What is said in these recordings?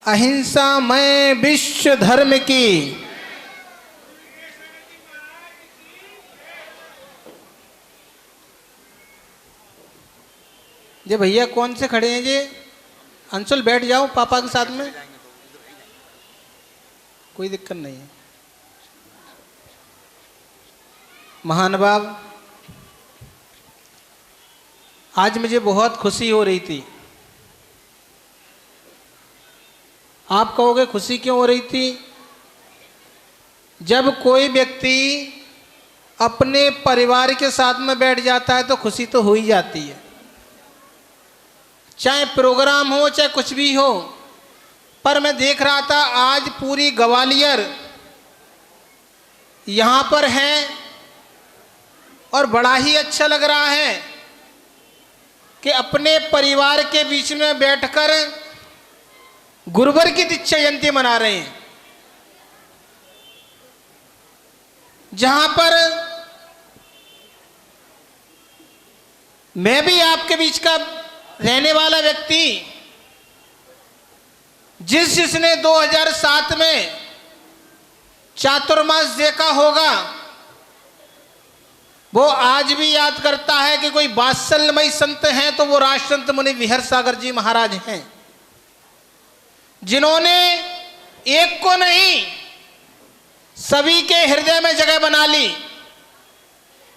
अहिंसामय विश्व धर्म की। ये भैया कौन से खड़े हैं? ये अंशुल बैठ जाओ पापा के साथ में, कोई दिक्कत नहीं है। महानुभाव, आज मुझे बहुत खुशी हो रही थी। आप कहोगे खुशी क्यों हो रही थी? जब कोई व्यक्ति अपने परिवार के साथ में बैठ जाता है तो खुशी तो हो ही जाती है, चाहे प्रोग्राम हो चाहे कुछ भी हो। पर मैं देख रहा था आज पूरी ग्वालियर यहाँ पर है और बड़ा ही अच्छा लग रहा है कि अपने परिवार के बीच में बैठकर गुरुवर की दीक्षा जयंती मना रहे हैं, जहां पर मैं भी आपके बीच का रहने वाला व्यक्ति, जिसने 2007 में चातुर्मास देखा होगा, वो आज भी याद करता है कि कोई वात्सल्यमयी संत हैं तो वो राजसंत मुनि विहर सागर जी महाराज हैं, जिन्होंने एक को नहीं सभी के हृदय में जगह बना ली।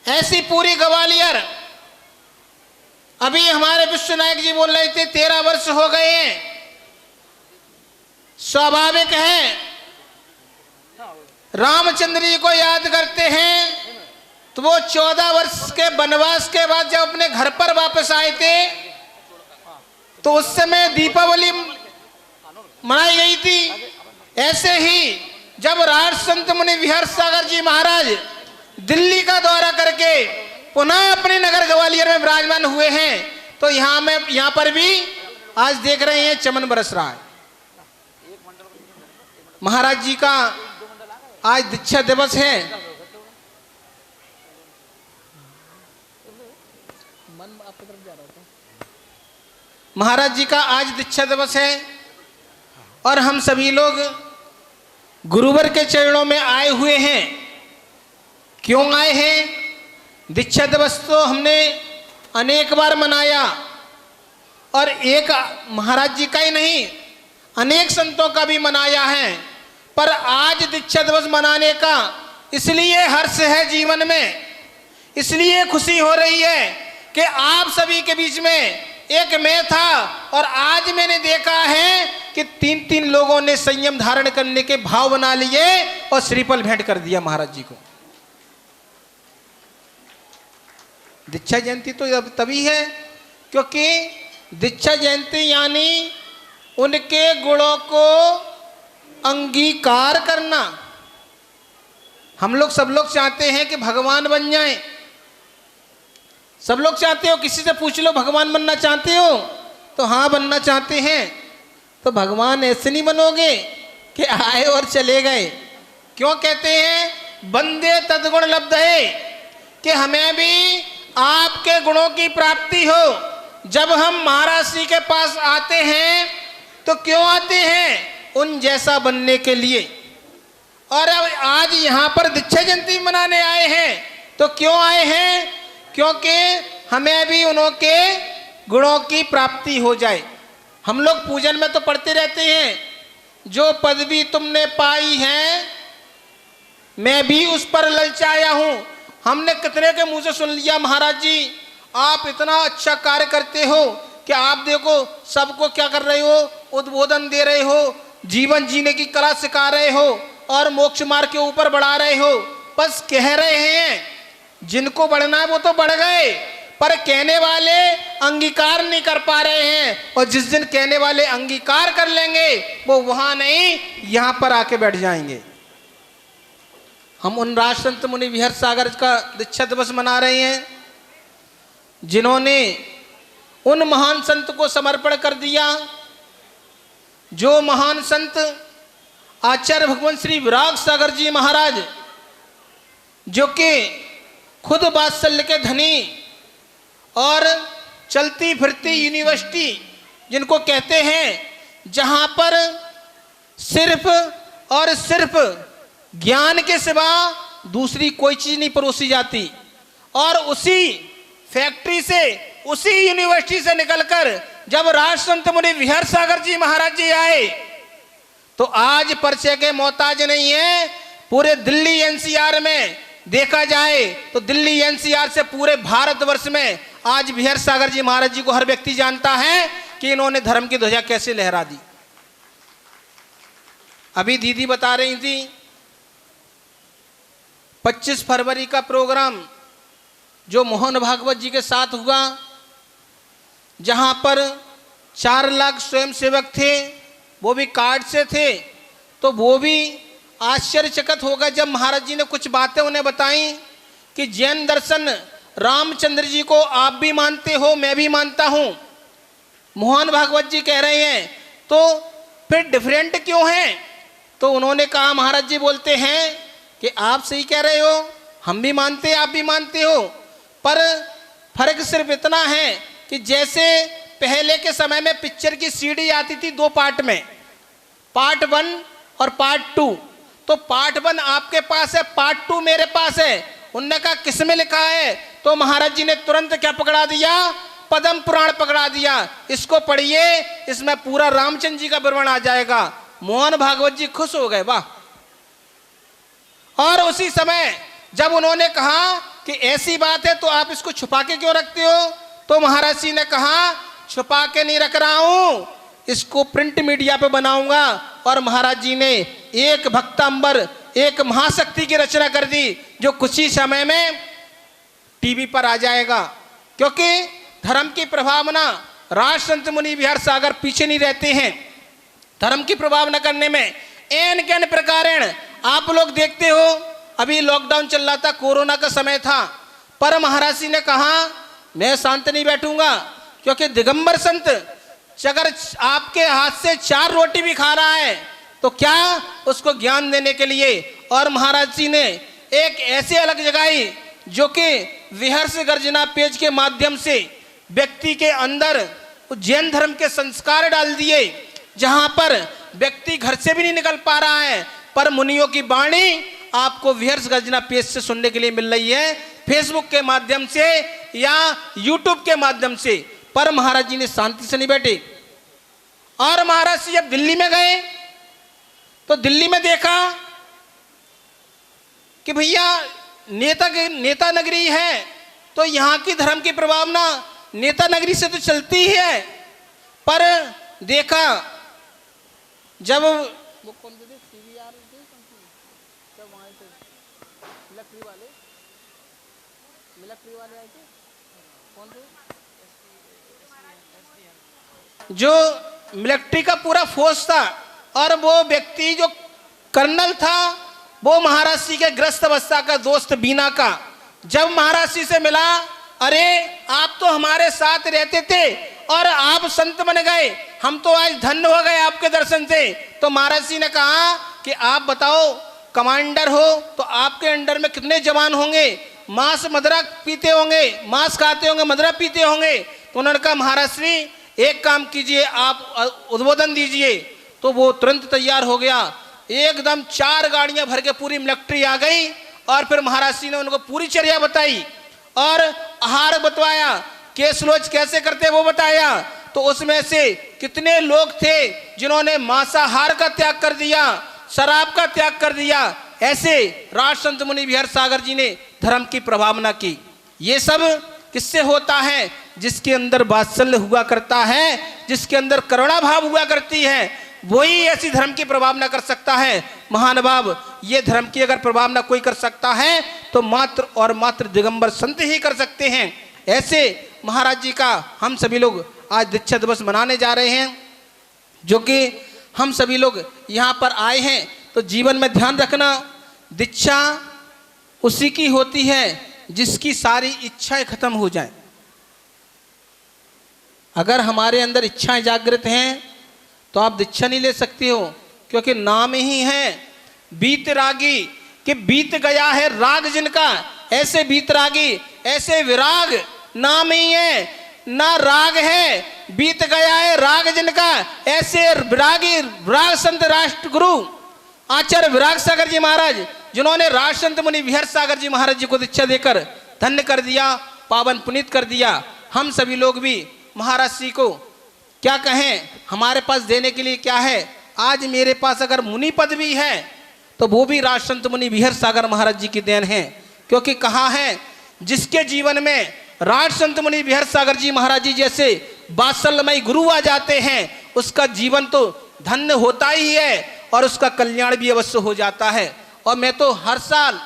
ऐसी पूरी ग्वालियर, अभी हमारे विश्वनायक जी बोल रहे थे 13 वर्ष हो गए हैं। स्वाभाविक है, रामचंद्र जी को याद करते हैं तो वो 14 वर्ष के वनवास के बाद जब अपने घर पर वापस आए थे तो उस समय दीपावली मनाई गई थी। ऐसे ही जब राजसंत मुनि विहर सागर जी महाराज दिल्ली का दौरा करके पुनः अपने नगर ग्वालियर में विराजमान हुए हैं तो यहाँ पर भी आज देख रहे हैं चमन बरस रहा है। महाराज जी का आज दीक्षा दिवस है। महाराज जी का आज दीक्षा दिवस है और हम सभी लोग गुरुवर के चरणों में आए हुए हैं। क्यों आए हैं? दीक्षा दिवस तो हमने अनेक बार मनाया और एक महाराज जी का ही नहीं अनेक संतों का भी मनाया है, पर आज दीक्षा दिवस मनाने का इसलिए हर्ष है जीवन में, इसलिए खुशी हो रही है कि आप सभी के बीच में एक मैं था और आज मैंने देखा है कि 3-3 लोगों ने संयम धारण करने के भाव बना लिए और श्रीफल भेंट कर दिया महाराज जी को। दीक्षा जयंती तो तभी है क्योंकि दीक्षा जयंती यानी उनके गुणों को अंगीकार करना। हम लोग सब लोग चाहते हैं कि भगवान बन जाएं। सब लोग चाहते हो, किसी से पूछ लो भगवान बनना चाहते हो तो हाँ बनना चाहते हैं। तो भगवान ऐसे नहीं बनोगे कि आए और चले गए। क्यों कहते हैं बंदे तद्गुण लब्ध है, कि हमें भी आपके गुणों की प्राप्ति हो। जब हम महाराज जी के पास आते हैं तो क्यों आते हैं? उन जैसा बनने के लिए। और अब आज यहाँ पर दीक्षा जयंती मनाने आए हैं तो क्यों आए हैं? क्योंकि हमें भी उनके गुणों की प्राप्ति हो जाए। हम लोग पूजन में तो पढ़ते रहते हैं, जो पदवी तुमने पाई है मैं भी उस पर ललचाया हूँ। हमने कितने के मुंह से सुन लिया महाराज जी आप इतना अच्छा कार्य करते हो कि आप देखो सबको क्या कर रहे हो, उद्बोधन दे रहे हो, जीवन जीने की कला सिखा रहे हो और मोक्ष मार्ग के ऊपर बढ़ा रहे हो। बस कह रहे हैं, जिनको बढ़ना है वो तो बढ़ गए, पर कहने वाले अंगीकार नहीं कर पा रहे हैं। और जिस दिन कहने वाले अंगीकार कर लेंगे वो वहां नहीं यहां पर आके बैठ जाएंगे। हम उन राजसंत मुनि विहर सागर का दीक्षा दिवस मना रहे हैं जिन्होंने उन महान संत को समर्पण कर दिया, जो महान संत आचार्य भगवान श्री विराग सागर जी महाराज, जो कि खुद वात्सल्य के धनी और चलती फिरती यूनिवर्सिटी जिनको कहते हैं, जहाँ पर सिर्फ और सिर्फ ज्ञान के सिवा दूसरी कोई चीज नहीं परोसी जाती। और उसी फैक्ट्री से, उसी यूनिवर्सिटी से निकलकर जब राष्ट्रसंत मुनि विहर सागर जी महाराज जी आए तो आज परिचय के मोहताज नहीं है। पूरे दिल्ली एनसीआर में देखा जाए तो दिल्ली एनसीआर से पूरे भारतवर्ष में आज विहर सागर जी महाराज जी को हर व्यक्ति जानता है कि इन्होंने धर्म की ध्वजा कैसे लहरा दी। अभी दीदी बता रही थी 25 फरवरी का प्रोग्राम जो मोहन भागवत जी के साथ हुआ, जहां पर 4 लाख स्वयंसेवक थे, वो भी कार्ड से थे, तो वो भी आश्चर्यचकित हो गए जब महाराज जी ने कुछ बातें उन्हें बताई कि जैन दर्शन रामचंद्र जी को आप भी मानते हो, मैं भी मानता हूं। मोहन भागवत जी कह रहे हैं तो फिर डिफरेंट क्यों है? तो उन्होंने कहा, महाराज जी बोलते हैं कि आप सही कह रहे हो, हम भी मानते हैं, आप भी मानते हो, पर फर्क सिर्फ इतना है कि जैसे पहले के समय में पिक्चर की सीडी आती थी 2 पार्ट में, पार्ट 1 और पार्ट 2। तो पार्ट 1 आपके पास है, पार्ट 2 मेरे पास है। उनने कहा किस में लिखा है? तो महाराज जी ने तुरंत क्या पकड़ा दिया? पद्म पुराण पकड़ा दिया। इसको पढ़िए, इसमें पूरा रामचंद्र जी का वर्णन आ जाएगा। मोहन भागवत जी खुश हो गए, वाह। और उसी समय जब उन्होंने कहा कि ऐसी बात है तो आप इसको छुपा के क्यों रखते हो, तो महाराज जी ने कहा छुपा के नहीं रख रहा हूं, इसको प्रिंट मीडिया पे बनाऊंगा। और महाराज जी ने एक भक्तांबर, एक महाशक्ति की रचना कर दी जो कुछ ही समय में टीवी पर आ जाएगा। क्योंकि धर्म की प्रभावना, राष्ट्रसंत मुनि विहर सागर पीछे नहीं रहते हैं धर्म की प्रभावना करने में। एन के अन प्रकारेण आप लोग देखते हो, अभी लॉकडाउन चल रहा था, कोरोना का समय था, पर महाराज जी ने कहा मैं शांत नहीं बैठूंगा, क्योंकि दिगंबर संत अगर आपके हाथ से 4 रोटी भी खा रहा है तो क्या उसको ज्ञान देने के लिए। और महाराज जी ने एक ऐसे अलग जगाई जो कि विहर्ष गर्जना पेज के माध्यम से व्यक्ति के अंदर जैन धर्म के संस्कार डाल दिए, जहां पर व्यक्ति घर से भी नहीं निकल पा रहा है, पर मुनियों की वाणी आपको विहर्ष गर्जना पेज से सुनने के लिए मिल रही है, फेसबुक के माध्यम से या यूट्यूब के माध्यम से। पर महाराज जी ने शांति से नहीं बैठे। और महाराज जी जब दिल्ली में गए तो दिल्ली में देखा कि भैया नेता नगरी है, तो यहाँ की धर्म की प्रभावना नेता नगरी से तो चलती ही है। पर देखा जब वो कौन थे, CVR थे, जब वहाँ थे मिलिट्री वाले आए थे, कौन थे, जो मिलिट्री का पूरा फोर्स था, और वो व्यक्ति जो कर्नल था वो महाराज जी के ग्रस्त अवस्था का दोस्त बीना का, जब महाराज जी से मिला, अरे आप तो हमारे साथ रहते थे और आप संत बन गए, हम तो आज धन्य हो गए आपके दर्शन से। तो महाराज जी ने कहा कि आप बताओ, कमांडर हो तो आपके अंडर में कितने जवान होंगे, मांस मदरा पीते होंगे, मांस खाते होंगे, मदरा पीते होंगे। तो उन्होंने कहा महाराज जी एक काम कीजिए, आप उद्बोधन दीजिए। तो वो तुरंत तैयार हो गया, एकदम 4 गाड़ियां भर के पूरी मिलिट्री आ गई। और फिर महाराज जी ने उनको पूरी चर्या बताई और आहार बतवाया, केसलोच कैसे करते वो बताया। तो उसमें से कितने लोग थे जिन्होंने मांसाहार का त्याग कर दिया, शराब का त्याग कर दिया। ऐसे राष्ट्रसंत मुनि विहर सागर जी ने धर्म की प्रभावना की। ये सब किससे होता है? जिसके अंदर वात्सल्य हुआ करता है, जिसके अंदर करुणा भाव हुआ करती है, वही ऐसी धर्म की प्रभावना कर सकता है। महानुभाव, ये धर्म की अगर प्रभावना कोई कर सकता है तो मात्र और मात्र दिगंबर संत ही कर सकते हैं। ऐसे महाराज जी का हम सभी लोग आज दीक्षा दिवस मनाने जा रहे हैं, जो कि हम सभी लोग यहाँ पर आए हैं। तो जीवन में ध्यान रखना, दीक्षा उसी की होती है जिसकी सारी इच्छाएं खत्म हो जाएं। अगर हमारे अंदर इच्छाएं जागृत हैं तो आप दीक्षा नहीं ले सकते हो, क्योंकि नाम ही है बीतरागी, कि बीत गया है राग जिनका, ऐसे बीतरागी, ऐसे विराग नाम ही है, ना राग है बीत गया है राग जिनका, ऐसे विरागी विराग संत राष्ट्र गुरु आचार्य विराग सागर जी महाराज, जिन्होंने राज संत मुनि विहर सागर जी महाराज जी को दीक्षा देकर धन्य कर दिया, पावन पुनीत कर दिया। हम सभी लोग भी महाराज श्री को क्या कहें, हमारे पास देने के लिए क्या है। आज मेरे पास अगर मुनि पद भी है तो वो भी राज संत मुनि विहर सागर महाराज जी की देन है, क्योंकि कहा है जिसके जीवन में राज संत मुनि विहर सागर जी महाराज जी जैसे वात्सल्यमयी गुरु आ जाते हैं, उसका जीवन तो धन्य होता ही है और उसका कल्याण भी अवश्य हो जाता है। और मैं तो हर साल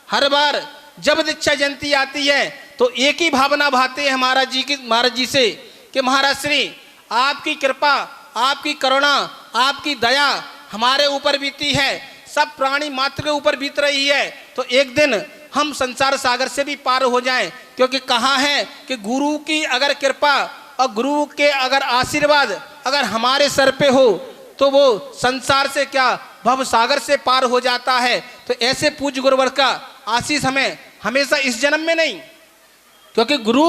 हर बार जब दीक्षा जयंती आती है तो एक ही भावना भाते हैं महाराज जी से कि महाराज श्री आपकी कृपा, आपकी करुणा, आपकी दया हमारे ऊपर बीती है, सब प्राणी मात्र के ऊपर बीत रही है, तो एक दिन हम संसार सागर से भी पार हो जाएं। क्योंकि कहा है कि गुरु की अगर कृपा और गुरु के अगर आशीर्वाद अगर हमारे सर पे हो तो वो संसार से क्या भव सागर से पार हो जाता है। तो ऐसे पूज्य गुरुवर का आशीष हमें हमेशा इस जन्म में नहीं, क्योंकि गुरु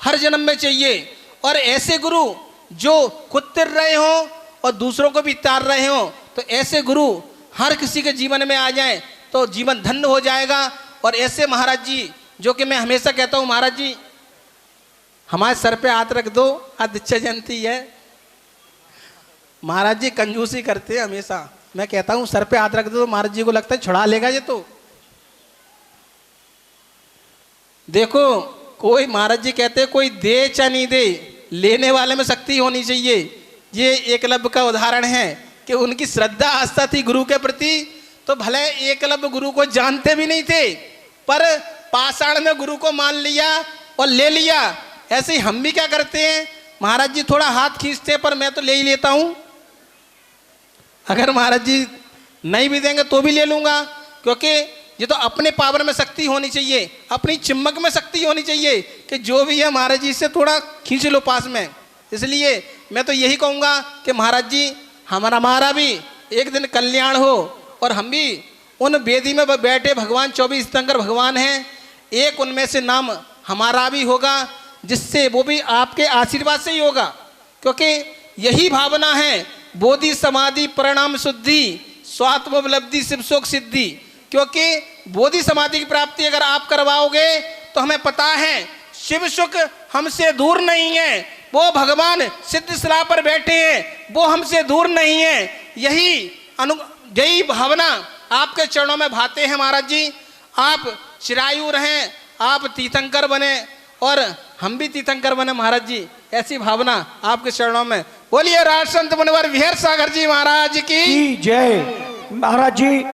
हर जन्म में चाहिए, और ऐसे गुरु जो खुद तिर रहे हों और दूसरों को भी तार रहे हों, तो ऐसे गुरु हर किसी के जीवन में आ जाएं तो जीवन धन्य हो जाएगा। और ऐसे महाराज जी जो कि मैं हमेशा कहता हूँ, महाराज जी हमारे सर पे हाथ रख दो, आज दीक्षा जयंती है। महाराज जी कंजूसी करते हैं हमेशा, मैं कहता हूँ सर पे हाथ रख दो तो महाराज जी को लगता है छुड़ा लेगा ये तो। देखो कोई महाराज जी कहते हैं कोई दे चाहे नहीं दे, लेने वाले में शक्ति होनी चाहिए। ये एकलव्य का उदाहरण है कि उनकी श्रद्धा आस्था थी गुरु के प्रति, तो भले एकलव्य गुरु को जानते भी नहीं थे पर पाषाण में गुरु को मान लिया और ले लिया। ऐसे ही हम भी क्या करते हैं, महाराज जी थोड़ा हाथ खींचते हैं पर मैं तो ले ही लेता हूँ, अगर महाराज जी नहीं भी देंगे तो भी ले लूँगा, क्योंकि ये तो अपने पावर में शक्ति होनी चाहिए, अपनी चिम्मक में शक्ति होनी चाहिए कि जो भी है महाराज जी से थोड़ा खींच लो पास में। इसलिए मैं तो यही कहूँगा कि महाराज जी हमारा भी एक दिन कल्याण हो और हम भी उन वेदी में बैठे भगवान 24 तीर्थंकर भगवान हैं, एक उनमें से नाम हमारा भी होगा, जिससे वो भी आपके आशीर्वाद से ही होगा। क्योंकि यही भावना है बोधि समाधि परिणाम शुद्धि स्वात्म उपलब्धि शिव शोक सिद्धि। क्योंकि बोधि समाधि की प्राप्ति अगर आप करवाओगे तो हमें पता है शिव सुख हमसे दूर नहीं है, वो भगवान सिद्ध शिला पर बैठे हैं, वो हमसे दूर नहीं है। यही भावना आपके चरणों में भाते हैं महाराज जी। आप चिरायु रहें, आप तीर्थंकर बने और हम भी तीर्थंकर बने महाराज जी, ऐसी भावना आपके चरणों में। बोलिए राज संत मुनिवर विहर सागर जी महाराज की जय। महाराज जी